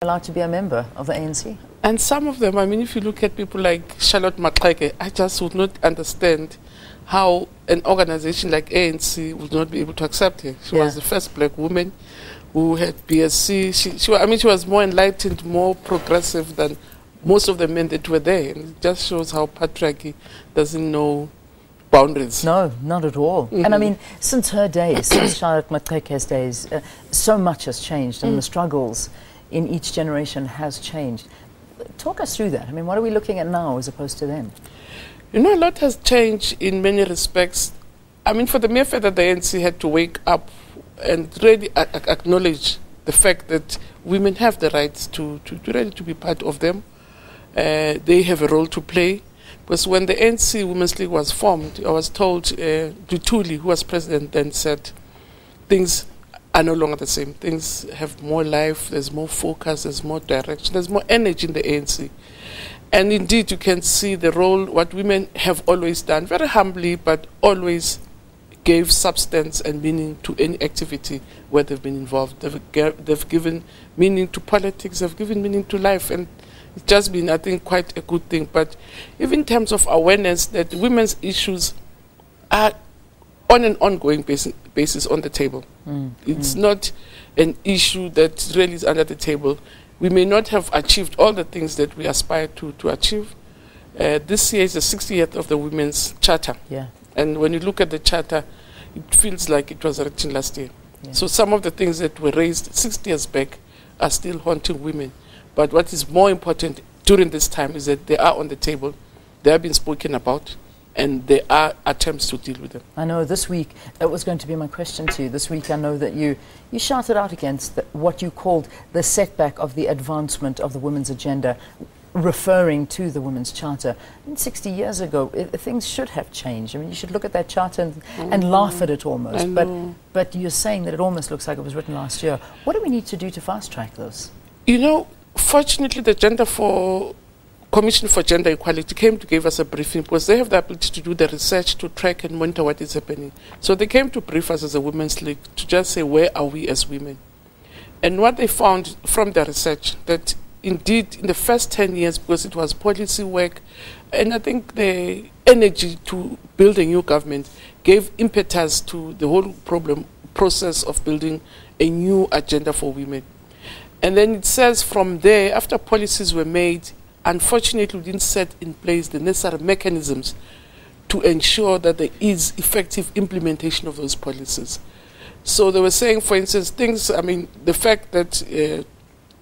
allowed to be a member of the ANC? And some of them, I mean, if you look at people like Motshekga, I just would not understand how an organization like ANC would not be able to accept her. She was the first black woman who had BSc. She was more enlightened, more progressive than most of the men that were there. And it just shows how patriarchy doesn't know boundaries. No, not at all. And I mean, since her days, since Charlotte Motshekga's days, so much has changed, and the struggles in each generation has changed. Talk us through that. I mean, what are we looking at now as opposed to then? You know, a lot has changed in many respects. I mean, for the mere fact that the ANC had to wake up and really acknowledge the fact that women have the rights to really to be part of them. They have a role to play. Because when the ANC Women's League was formed, I was told, Dutuli, who was president then, said things are no longer the same. Things have more life, there's more focus, there's more direction, there's more energy in the ANC. And indeed, you can see the role, what women have always done, very humbly, but always gave substance and meaning to any activity where they've been involved. They've given meaning to politics, they've given meaning to life, and it's just been, I think, quite a good thing. But even in terms of awareness that women's issues are on an ongoing basis on the table. It's not an issue that really is under the table. We may not have achieved all the things that we aspire to achieve. This year is the 60th of the Women's Charter. Yeah. And when you look at the Charter, it feels like it was written last year. Yeah. So some of the things that were raised 60 years back are still haunting women. But what is more important during this time is that they are on the table, they have been spoken about, and there are attempts to deal with them. I know this week, that was going to be my question to you. This week I know that you shouted out against what you called the setback of the advancement of the women's agenda, referring to the Women's Charter. And 60 years ago, things should have changed. I mean, you should look at that charter and laugh at it almost. But you're saying that it almost looks like it was written last year. What do we need to do to fast-track this? You know, fortunately, the Commission for Gender Equality came to give us a briefing because they have the ability to do the research, to track and monitor what is happening. So they came to brief us as a Women's League to just say, where are we as women? And what they found from their research, that indeed in the first 10 years, because it was policy work, and I think the energy to build a new government gave impetus to the whole process of building a new agenda for women. And then it says from there, after policies were made, unfortunately, we didn't set in place the necessary mechanisms to ensure that there is effective implementation of those policies. So they were saying, for instance, the fact that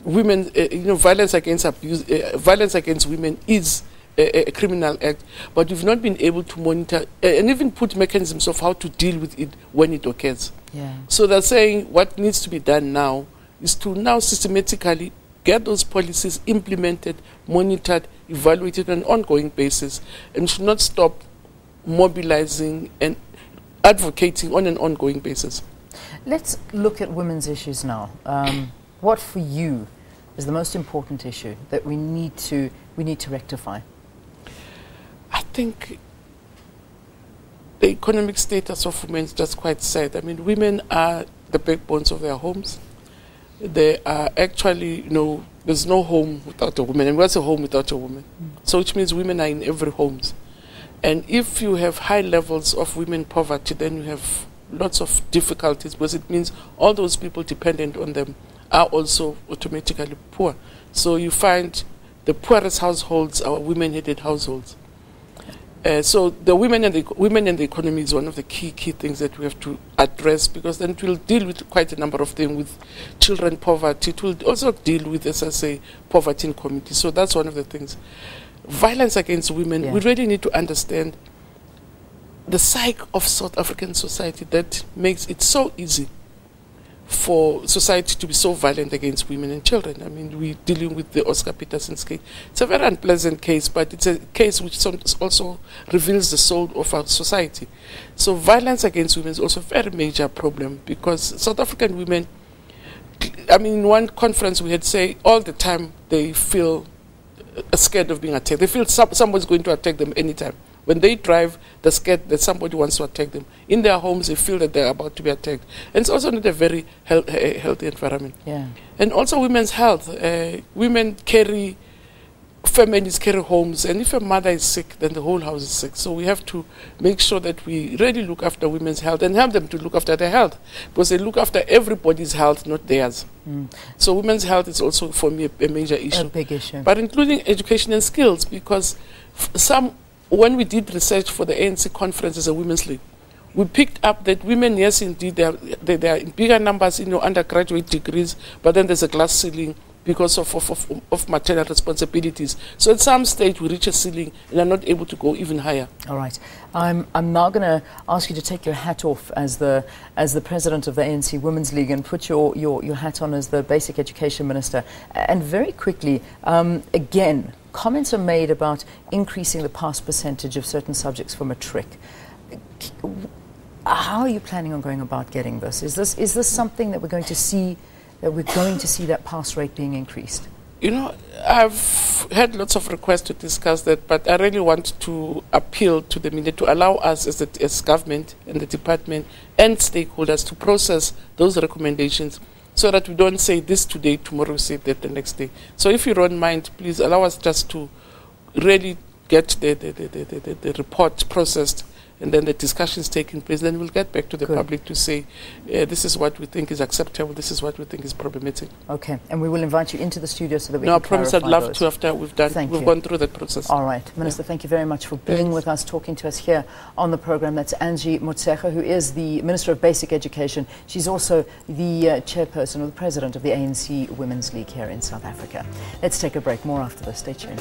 women, violence against women is a criminal act, but we've not been able to monitor and even put mechanisms of how to deal with it when it occurs. Yeah. So they're saying what needs to be done now is to now systematically get those policies implemented, monitored, evaluated on an ongoing basis, and should not stop mobilizing and advocating on an ongoing basis. Let's look at women's issues now. What for you is the most important issue that we need to rectify? I think the economic status of women is just quite sad. I mean, women are the backbones of their homes. They are actually, there's no home without a woman. And what's a home without a woman? So which means women are in every home. And if you have high levels of women poverty, then you have lots of difficulties, because it means all those people dependent on them are also automatically poor. So you find the poorest households are women-headed households. So the women and the economy is one of the key things that we have to address, because then it will deal with quite a number of things, with children poverty. It will also deal with, as I say, poverty in communities. So that's one of the things. Violence against women, we really need to understand the psyche of South African society that makes it so easy for society to be so violent against women and children. I mean, we're dealing with the Oscar Peterson's case. It's a very unpleasant case, but it's a case which also reveals the soul of our society. So violence against women is also a very major problem, because South African women, I mean, in one conference we had say all the time they feel scared of being attacked. They feel someone's going to attack them anytime. When they drive, they're scared that somebody wants to attack them. In their homes, they feel that they're about to be attacked. And it's also not a very healthy environment. Yeah. And also women's health. Women carry, families carry homes, and if a mother is sick, then the whole house is sick. So we have to make sure that we really look after women's health and help them to look after their health, because they look after everybody's health, not theirs. So women's health is also, for me, a major issue. A big issue. But including education and skills, because when we did research for the ANC conference as a women's league, we picked up that women, yes, indeed, they are in bigger numbers in your undergraduate degrees, but then there's a glass ceiling because of maternal responsibilities. So at some stage we reach a ceiling and are not able to go even higher. All right. I'm now going to ask you to take your hat off as the president of the ANC Women's League and put your hat on as the Basic Education Minister. And very quickly, again, comments are made about increasing the pass percentage of certain subjects for matric. How are you planning on going about getting this? Is this something that we're going to see? That pass rate being increased? You know, I've had lots of requests to discuss that, but I really want to appeal to the media to allow us as government and the department and stakeholders to process those recommendations so that we don't say this today, tomorrow we say that the next day. So if you don't mind, please allow us just to really get the report processed, and then the discussions taking place, then we'll get back to the public to say, this is what we think is acceptable, this is what we think is problematic. Okay, and we will invite you into the studio so that we can I promise I'd love those. To after we've gone through that process. All right, Minister, thank you very much for being with us, talking to us here on the program. That's Angie Motshekga, who is the Minister of Basic Education. She's also the chairperson or the president of the ANC Women's League here in South Africa. Let's take a break. More after this. Stay tuned.